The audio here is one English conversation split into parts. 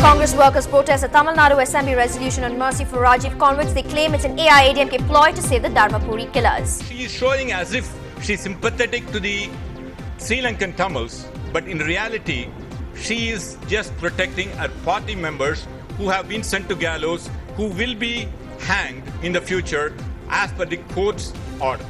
Congress workers protest a Tamil Nadu Assembly resolution on mercy for Rajiv convicts. They claim it's an AIADMK ploy to save the Dharmapuri killers. She is showing as if she is sympathetic to the Sri Lankan Tamils, but in reality, she is just protecting her party members who have been sent to gallows, who will be hanged in the future as per the court's order.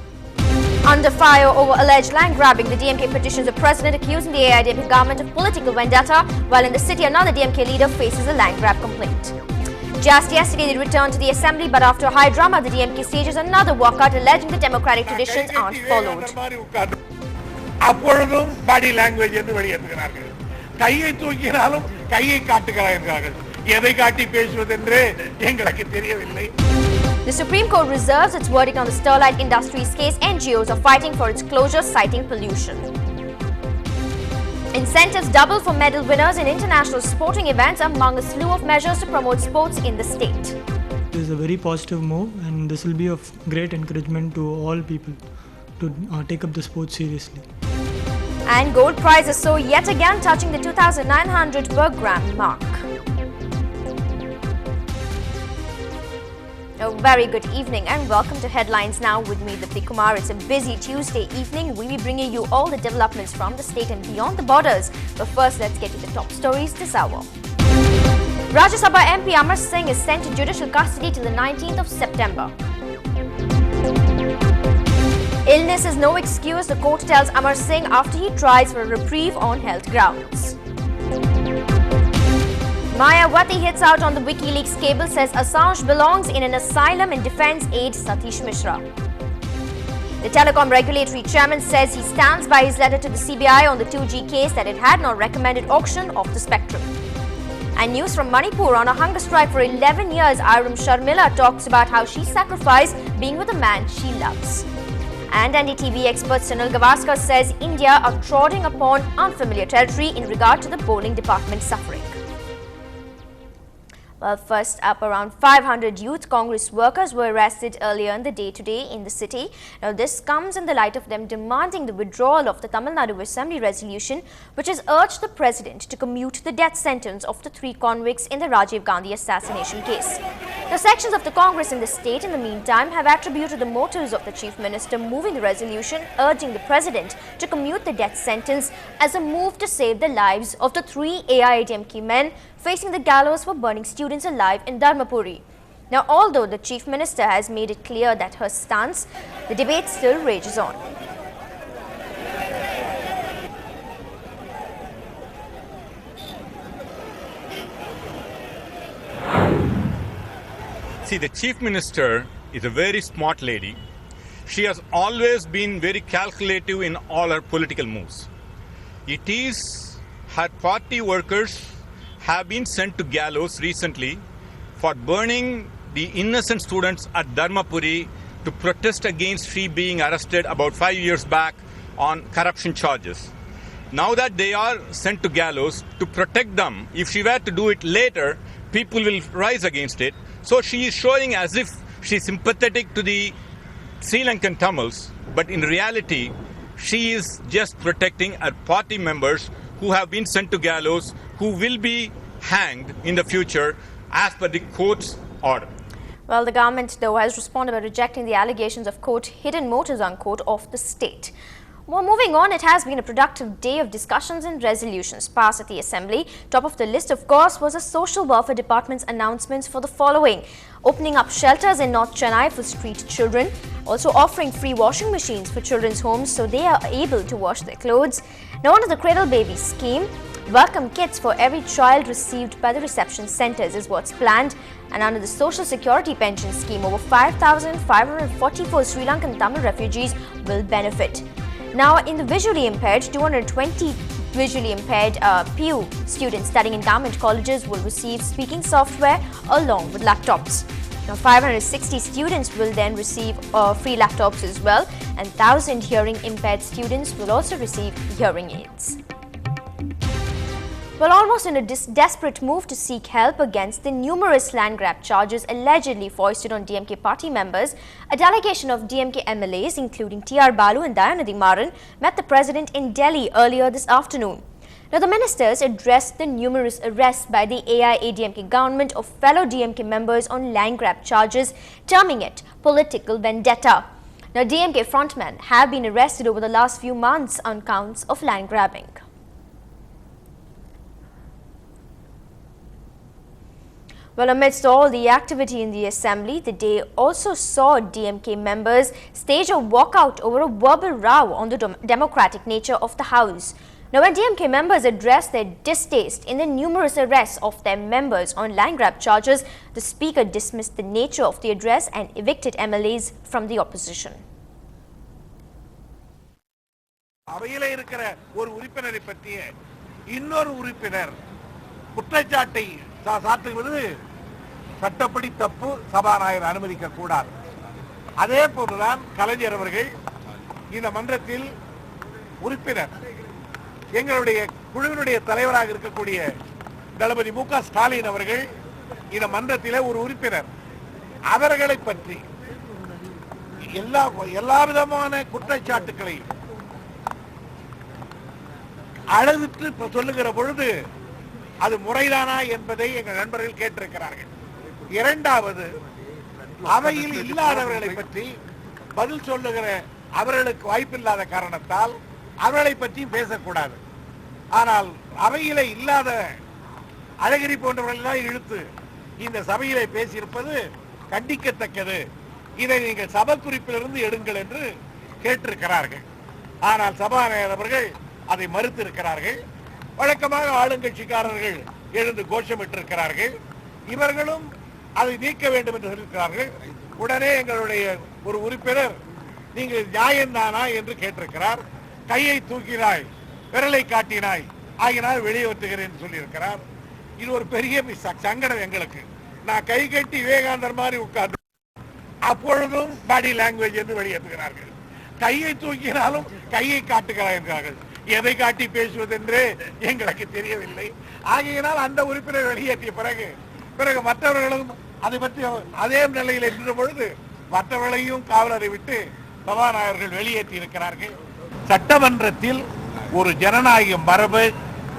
Under fire over alleged land grabbing, the DMK petitions the president accusing the AIADMK government of political vendetta, while in the city another DMK leader faces a land grab complaint. Just yesterday they returned to the assembly, but after high drama the DMK stages another walkout alleging the democratic traditions aren't followed. அப்பொழுதும் body language என்று வெளியேற்றுகிறார்கள். கையை தூக்கினாலும் கையை காட்டுகிறார்கள். எதை காட்டி பேசுவதென்று எங்களுக்கு தெரியவில்லை. The Supreme Court reserves its verdict on the Sterlite Industries case. NGOs are fighting for its closure, citing pollution. Incentives double for medal winners in international sporting events, among a slew of measures to promote sports in the state. This is a very positive move, and this will be of great encouragement to all people to take up the sport seriously. And gold prices so yet again touching the 2,900 per gram mark. A very good evening and welcome to Headlines Now with me, Dipti Kumar. It's a busy Tuesday evening. We'll be bringing you all the developments from the state and beyond the borders. But first, let's get to the top stories this hour. Rajya Sabha MP Amar Singh is sent to judicial custody till the 19th of September. Illness is no excuse, the court tells Amar Singh after he tries for a reprieve on health grounds. Mayawati hits out on the WikiLeaks cable, says Assange belongs in an asylum and defends aide Satish Mishra. The telecom regulatory chairman says he stands by his letter to the CBI on the 2G case that it had not recommended auction of the spectrum. And news from Manipur: on a hunger strike for 11 years, Iram Sharmila talks about how she sacrificed being with a man she loves. And NDTV expert Sunil Gavaskar says India are treading upon unfamiliar territory in regard to the polling department suffering. Well, first up, around 500 youth Congress workers were arrested earlier in the day today in the city. Now, this comes in the light of them demanding the withdrawal of the Tamil Nadu Assembly resolution, which has urged the president to commute the death sentence of the 3 convicts in the Rajiv Gandhi assassination case. Now, sections of the Congress in the state, in the meantime, have attributed the motives of the chief minister moving the resolution, urging the president to commute the death sentence as a move to save the lives of the 3 AIADMK men facing the gallows for burning students alive in Dharmapuri. Now, although the chief minister has made it clear that her stance, the debate still rages on. See, the chief minister is a very smart lady. She has always been very calculative in all her political moves. It is her party workers have been sent to gallows recently for burning the innocent students at Dharmapuri to protest against she being arrested about 5 years back on corruption charges. Now that they are sent to gallows, to protect them, if she were to do it later, people will rise against it. So she is showing as if she is sympathetic to the Sri Lankan Tamils, but in reality, she is just protecting her party members who have been sent to gallows, who will be hanged in the future as per the court's order. Well, the government, though, has responded by rejecting the allegations of, quote, hidden motives, unquote, of the state. Well, moving on, it has been a productive day of discussions and resolutions passed at the Assembly. Top of the list, of course, was the Social Welfare Department's announcements for the following: opening up shelters in North Chennai for street children, also offering free washing machines for children's homes so they are able to wash their clothes. Now, under the Cradle Baby scheme, welcome kits for every child received by the reception centres is what's planned. And under the Social Security Pension scheme, over 5,544 Sri Lankan Tamil refugees will benefit. Now, in the visually impaired, 220 visually impaired PU students studying in government colleges will receive speaking software along with laptops. Now, 560 students will then receive free laptops as well, and 1,000 hearing impaired students will also receive hearing aids. Well, almost in a desperate move to seek help against the numerous land grab charges allegedly foisted on DMK party members, a delegation of DMK MLAs, including T.R. Balu and Dayanidhi Maran, met the president in Delhi earlier this afternoon. Now, the ministers addressed the numerous arrests by the AIADMK government of fellow DMK members on land grab charges, terming it political vendetta. Now, DMK frontmen have been arrested over the last few months on counts of land grabbing. Well, amidst all the activity in the assembly, the day also saw DMK members stage a walkout over a verbal row on the democratic nature of the House. Now, when DMK members addressed their distaste in the numerous arrests of their members on land grab charges, the Speaker dismissed the nature of the address and evicted MLAs from the opposition. அவையிலே இருக்கிற ஒரு உறுப்பினரை பற்றிய இன்னொரு உறுப்பினர் குற்றச்சாட்டை சாட்டுவது சட்டப்படி தப்பு, சபாநாயகர் அனுமதிக்க கூடாது. அதே போதுதான் கலைஞர் அவர்கள் இந்த மன்றத்தில் உறுப்பினர், எங்களுடைய குழுவினுடைய தலைவராக இருக்கக்கூடிய தளபதி மு க ஸ்டாலின் அவர்கள் இந்த மன்றத்திலே ஒரு உறுப்பினர். அவர்களை பற்றி எல்லா விதமான குற்றச்சாட்டுகளையும் அளவிட்டு சொல்லுகிற பொழுது அது முறைதானா என்பதை எங்கள் நண்பர்கள் கேட்டிருக்கிறார்கள். இரண்டாவது, அவையில் இல்லாதவர்களை பற்றி பதில் சொல்லுகிற அவர்களுக்கு வாய்ப்பில்லாத காரணத்தால் அவர்களை பற்றி பேசக்கூடாது. ஆனால் அவையிலே இல்லாத அழகிரி போன்றவர்களெல்லாம் இழுத்து இந்த சபையிலே பேசியிருப்பது கண்டிக்கத்தக்கது. இதை நீங்கள் சபை குறிப்பிலிருந்து எடுங்கள் என்று கேட்டிருக்கிறார்கள். ஆனால் சபாநாயகர் அவர்கள் அதை மறுத்திருக்கிறார்கள். வழக்கமாக ஆளுங்கட்சிக்காரர்கள் எழுந்து கோஷமிட்டிருக்கிறார்கள். இவர்களும் அதை நீக்க வேண்டும் என்று சொல்லியிருக்கிறார்கள். உடனே எங்களுடைய ஒரு உறுப்பினர் நீங்கள் நியாயம்தானா என்று கேட்டிருக்கிறார். கையை தூக்கினாய், விரலை காட்டினாய், ஆகினால் வெளியேற்றுகிறேன் சொல்லியிருக்கிறார். இது ஒரு பெரிய சங்கடம் எங்களுக்கு. நான் கை கட்டி விவேகானந்தர் மாதிரி உட்கார்ந்து அப்பொழுதும் பாடி லாங்குவேஜ் என்று வெளியேற்றுகிறார்கள். கையை தூக்கினாலும் கையை காட்டுகிறார்கள். எதை காட்டி பேசுவதென்று எங்களுக்கு தெரியவில்லை. ஆகையினால் அந்த உறுப்பினர் வெளியேற்றிய பிறகு மற்றவர்களும் அதை பற்றி அதே நிலையில் இருந்த பொழுது மற்றவர்களையும் காவலரை விட்டு சபாநாயகர்கள் வெளியேற்றி இருக்கிறார்கள். சட்டமன்றத்தில் ஒரு ஜனநாயக மரபு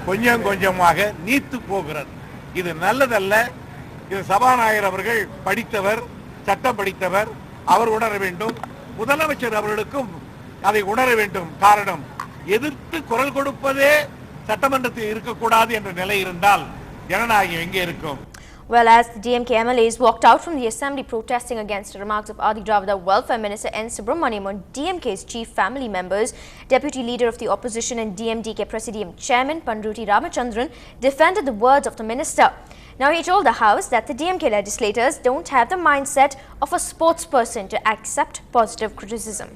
கொஞ்சம் கொஞ்சமாக நீத்து போகிறது. இது நல்லதல்ல. இது சபாநாயகர் அவர்கள் படித்தவர், சட்டம் படித்தவர், அவர் உணர வேண்டும். முதலமைச்சர் அவர்களுக்கும் அதை உணர வேண்டும். காரணம், எதிர்த்து குரல் கொடுப்பதே சட்டமன்றத்தில் இருக்கக்கூடாது என்ற நிலை இருந்தால் ஜனநாயகம் எங்கே இருக்கும்? Well, as the DMK MLAs walked out from the assembly protesting against the remarks of Adi Dravida Welfare Minister N. Subramaniam on DMK's chief family members, Deputy Leader of the Opposition and DMDK Presidium Chairman Panruti Ramachandran defended the words of the minister. Now, he told the House that the DMK legislators don't have the mindset of a sportsperson to accept positive criticism.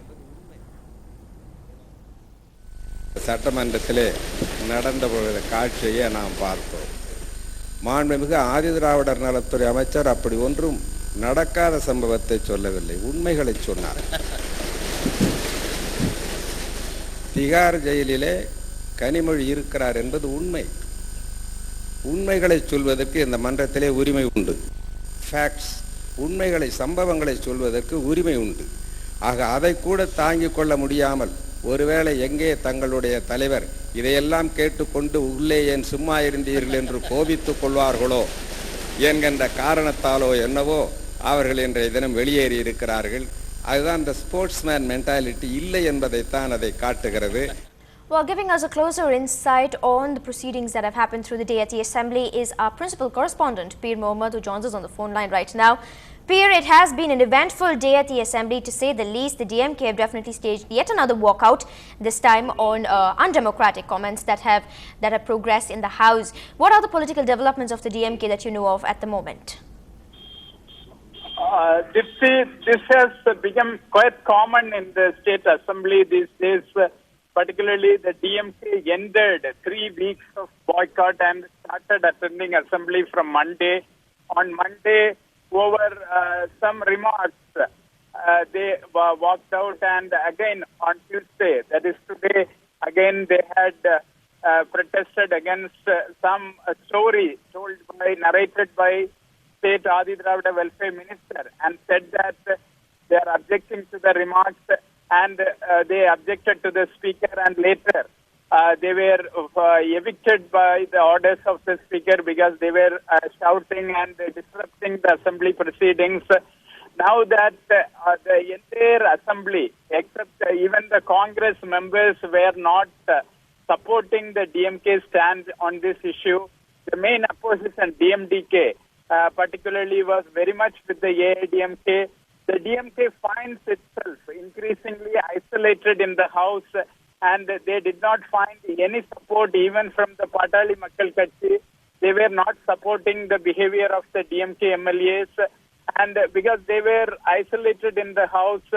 சட்டமன்றத்திலே நடந்த காட்சியை நாம் பார்த்தோம். மாண்புமிகு ஆதி திராவிடர் நலத்துறை அமைச்சர் அப்படி ஒன்றும் நடக்காத சம்பவத்தை சொல்லவில்லை, உண்மைகளை சொன்னார். திகார் ஜெயிலிலே கனிமொழி இருக்கிறார் என்பது உண்மை. உண்மைகளை சொல்வதற்கு இந்த மன்றத்திலே உரிமை உண்டு. ஃபேக்ட்ஸ், உண்மைகளை, சம்பவங்களை சொல்வதற்கு உரிமை உண்டு. ஆக அதை கூட தாங்கிக் கொள்ள முடியாமல் ஒருவேளை எங்கே தங்களுடைய தலைவர் இதையெல்லாம் கேட்டுக்கொண்டு உள்ளே ஏன் சும்மா இருந்தீர்கள் என்று கோபித்துக் கொள்வார்களோ என்கின்ற காரணத்தாலோ என்னவோ அவர்கள் இன்றைய தினம் வெளியேறி இருக்கிறார்கள். அதுதான் இந்த ஸ்போர்ட்ஸ்மேன் மென்டாலிட்டி இல்லை என்பதைத்தான் அதை காட்டுகிறது. Well, giving us a closer insight on the proceedings that have happened through the day at the Assembly is our principal correspondent, Peer Mohammed, who joins us on the phone line right now. Peer, it has been an eventful day at the Assembly, to say the least. The DMK have definitely staged yet another walkout, this time on undemocratic comments that have progressed in the House. What are the political developments of the DMK that you know of at the moment? This has become quite common in the State Assembly these days. Particularly, the DMK ended 3 weeks of boycott and started attending Assembly from Monday. On Monday, over some remarks, they walked out, and again on Tuesday, that is today, again they had protested against some story narrated by State Adi Dravida Welfare Minister, and said that they are objecting to the remarks, and they objected to the speaker, and later They were evicted by the orders of the speaker because they were shouting and disrupting the assembly proceedings. Now that the entire assembly, except even the Congress members, were not supporting the DMK stand on this issue, the main opposition, DMDK, particularly was very much with the AIDMK. The DMK finds itself increasingly isolated in the House, and they did not find any support even from the Patali Makkal Katchi. They were not supporting the behavior of the DMK MLAs, and because they were isolated in the House,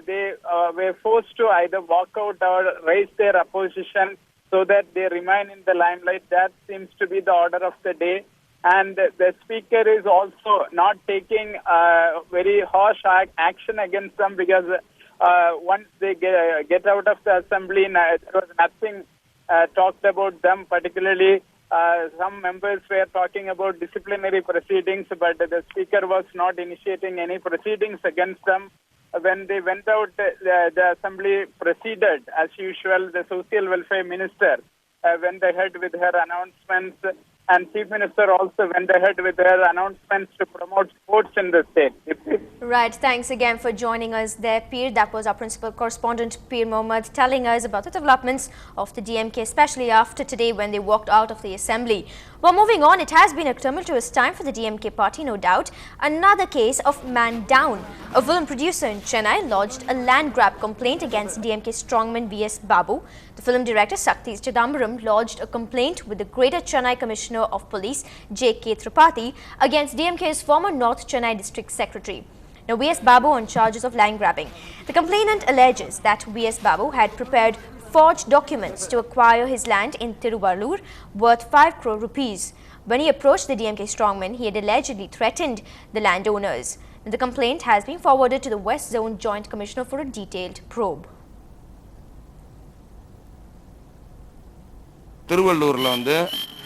they were forced to either walk out or raise their opposition so that they remain in the limelight. That seems to be the order of the day. And the speaker is also not taking very harsh action against them because once they get out of the assembly, there was nothing talked about them. Particularly, some members were talking about disciplinary proceedings, but the speaker was not initiating any proceedings against them. When they went out, the assembly proceeded as usual. The social welfare minister went ahead with her announcements, and Chief Minister also went ahead with her announcements to promote sports in the state. Right. Thanks again for joining us there, Peer. That was our principal correspondent, Peer Mohammed, telling us about the developments of the DMK, especially after today when they walked out of the assembly. Well, moving on, it has been a tumultuous time for the DMK party, no doubt. Another case of man down. A film producer in Chennai lodged a land grab complaint against DMK strongman V.S. Babu. The film director Sakti Chidambaram lodged a complaint with the Greater Chennai Commissioner of Police J.K. Tripathi against DMK's former North Chennai District Secretary. Now, V.S. Babu on charges of land grabbing. The complainant alleges that V.S. Babu had prepared forged documents to acquire his land in Tiruvallur worth 5 crore rupees. When he approached the DMK strongman, he had allegedly threatened the landowners. The complaint has been forwarded to the West Zone Joint Commissioner for a detailed probe. திருவள்ளூர்ல வந்து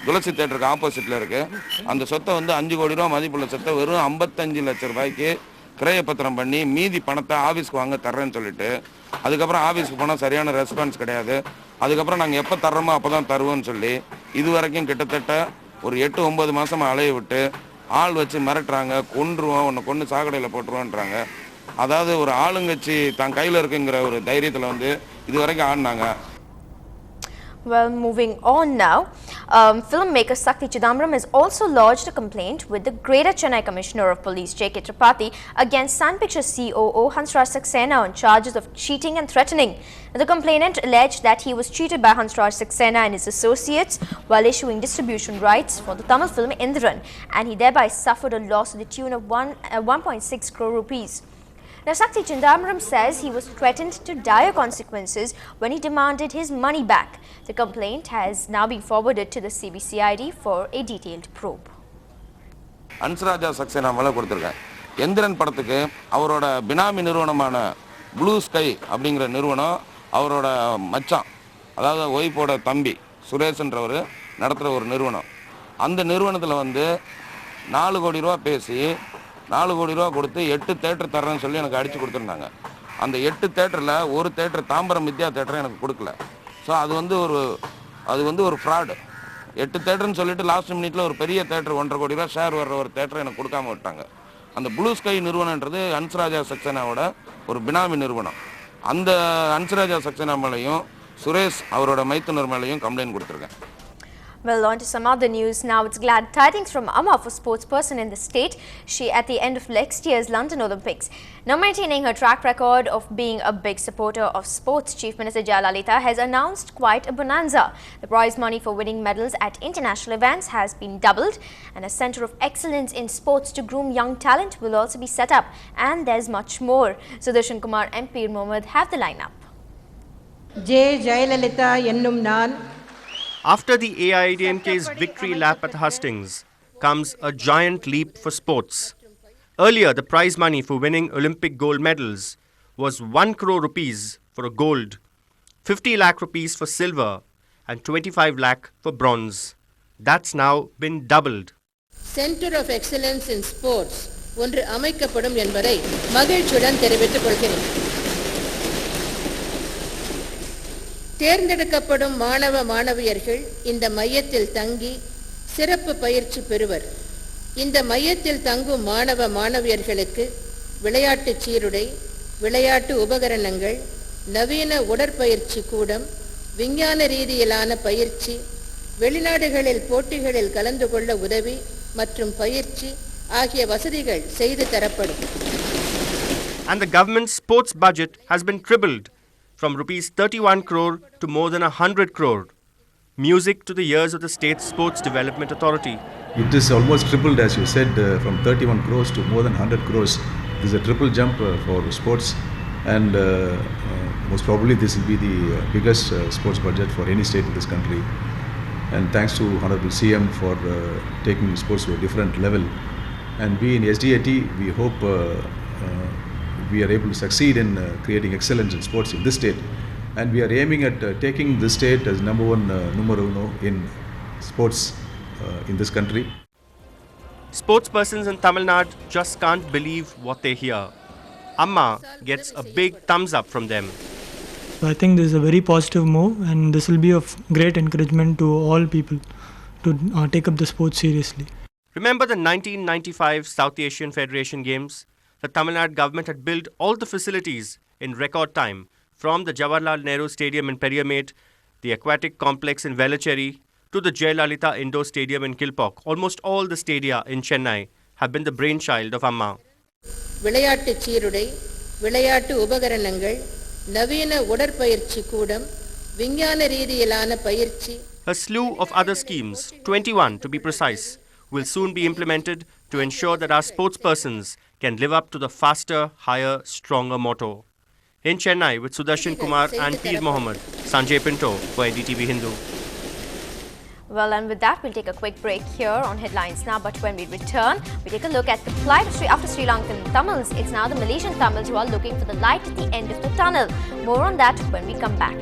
துளசி தியேட்டருக்கு ஆப்போசிட்ல இருக்கு. அந்த சொத்தை வந்து 5 கோடி ரூபாய் மதிப்புள்ள சொத்தை வெறும் 55 லட்சம் ரூபாய்க்கு கிரய பத்திரம் பண்ணி மீதி பணத்தை ஆபீஸ்க்கு வாங்க தர்றேன்னு சொல்லிட்டு அதுக்கப்புறம் ஆபீஸ்க்கு போனால் சரியான ரெஸ்பான்ஸ் கிடையாது. அதுக்கப்புறம் நாங்கள் எப்போ தர்றோமோ அப்போ தான் தருவோம்னு சொல்லி இது வரைக்கும் கிட்டத்தட்ட ஒரு 8-9 மாசமா அலைய விட்டு ஆள் வச்சு மிரட்டுறாங்க. கொன்றுவோம், உன்னை கொண்டு சாக்கடையில் போட்டுருவோன்றாங்க. அதாவது ஒரு ஆளுங்கட்சி தான் கையில் இருக்குங்கிற ஒரு தைரியத்தில் வந்து இது வரைக்கும் ஆடினாங்க. Well, moving on now, filmmaker Sakti Chidambaram has also lodged a complaint with the Greater Chennai Commissioner of Police J.K. Tripathi against Sun Pictures COO Hansraj Saxena on charges of cheating and threatening. The complainant alleged that he was cheated by Hansraj Saxena and his associates while issuing distribution rights for the Tamil film Indran, and he thereby suffered a loss to the tune of 1.6 crore rupees. Now, Sakti Chidambaram says he was threatened to dire consequences when he demanded his money back. The complaint has now been forwarded to the CBCID for a detailed probe. ஹன்ஸ்ராஜா Saxena மேலே கொடுத்துருக்கேன். எந்திரன் படத்துக்கு அவரோட பினாமி நிறுவனமான blue sky அப்படிங்கிற நிறுவனம் அவரோட மச்சான், அதாவது ஒய்ஃபோட தம்பி சுரேஷ்ன்றவர் நடத்துகிற ஒரு நிறுவனம். அந்த நிறுவனத்தில் வந்து 4 கோடி ரூபா பேசி 4 கோடி ரூபா கொடுத்து 8 தேட்டர் தர்றேன்னு சொல்லி எனக்கு அடித்து கொடுத்துருந்தாங்க. அந்த 8 தேட்டரில் ஒரு தேட்டர் தாம்பரம் வித்யா தேட்டரை எனக்கு கொடுக்கல. ஸோ அது வந்து ஒரு ஃப்ராடு. 8 தேட்டர்னு சொல்லிட்டு லாஸ்ட் மினிட்ல ஒரு பெரிய தேட்டர் 1.5 கோடி ரூபா ஷேர் வர்ற ஒரு தேட்டரை எனக்கு கொடுக்காம விட்டாங்க. அந்த ப்ளூ ஸ்கை நிறுவனன்றது ஹன்ஸ்ராஜா சக்சேனாவோட ஒரு பினாமி நிறுவனம். அந்த ஹன்ஸ்ராஜா சக்சேனா மேலேயும் சுரேஷ் அவரோட மைத்துனர் மேலேயும் கம்ப்ளைண்ட் கொடுத்துருக்கேன். Well, on to some other news now. It's glad tidings from Amma for sportsperson in the state. She at the end of next year's London Olympics. Now maintaining her track record of being a big supporter of sports, Chief Minister Jayalalitha has announced quite a bonanza. The prize money for winning medals at international events has been doubled, and a centre of excellence in sports to groom young talent will also be set up. And there's much more. Sudarshan Kumar and Peer Mohammed have the lineup. Jayalalitha ennum naan. After the AIADMK's victory lap at Hastings comes a giant leap for sports. Earlier, the prize money for winning Olympic gold medals was 1 crore rupees for a gold, 50 lakh rupees for silver and 25 lakh for bronze. That's now been doubled. Center of Excellence in Sports ஒன்று அமைக்கப்படும் என்பதை மகிழ்ச்சியுடன் தெரிவித்துக் கொள்கிறேன். தேர்ந்தெடுக்கப்படும் மாணவ மாணவியர்கள் இந்த மையத்தில் தங்கி சிறப்பு பயிற்சி பெறுவர். இந்த மையத்தில் தங்கும் மாணவ மாணவியர்களுக்கு விளையாட்டு சீருடை, விளையாட்டு உபகரணங்கள், நவீன உடற்பயிற்சி கூடம், விஞ்ஞான ரீதியிலான பயிற்சி, வெளிநாடுகளில் போட்டிகளில் கலந்து கொள்ள உதவி மற்றும் பயிற்சி ஆகிய வசதிகள் செய்து தரப்படும். And the government's sports budget has been tripled from rupees 31 crore to more than 100 crore. Music to the ears of the state sports development authority. It is almost tripled, as you said, from 31 crores to more than 100 crores. This is a triple jump for sports, and most probably this will be the biggest sports budget for any state in this country. And thanks to Honorable CM for taking sports to a different level. And we in SDAT, we hope we are able to succeed in creating excellence in sports in this state. And we are aiming at taking this state as numero uno in sports in this country. Sportspersons in Tamil Nadu just can't believe what they hear. Amma gets a big thumbs up from them. I think this is a very positive move, and this will be of great encouragement to all people to take up the sport seriously. Remember the 1995 South Asian Federation Games? The Tamil Nadu government had built all the facilities in record time, from the Jawaharlal Nehru Stadium in Periyamate, the aquatic complex in Velachery, to the Jayalalitha Indoor Stadium in Kilpauk. Almost all the stadia in Chennai have been the brainchild of Amma. விளையாட்டு சீருடை, விளையாட்டு உபகரணங்கள், நவீன உடற்பயிற்சி கூடம், விஞ்ஞான ரீதியிலான பயிற்சி. A slew of other schemes, 21 to be precise, will soon be implemented to ensure that our sportspersons can live up to the faster, higher, stronger motto. In Chennai with Sudarshan Kumar and Peer Mohammed, Sanjay Pinto for NDTV Hindu. Well, and with that, we'll take a quick break here on Headlines Now. But when we return, we take a look at the plight after Sri Lankan Tamils. It's now the Malaysian Tamils who are looking for the light at the end of the tunnel. More on that when we come back.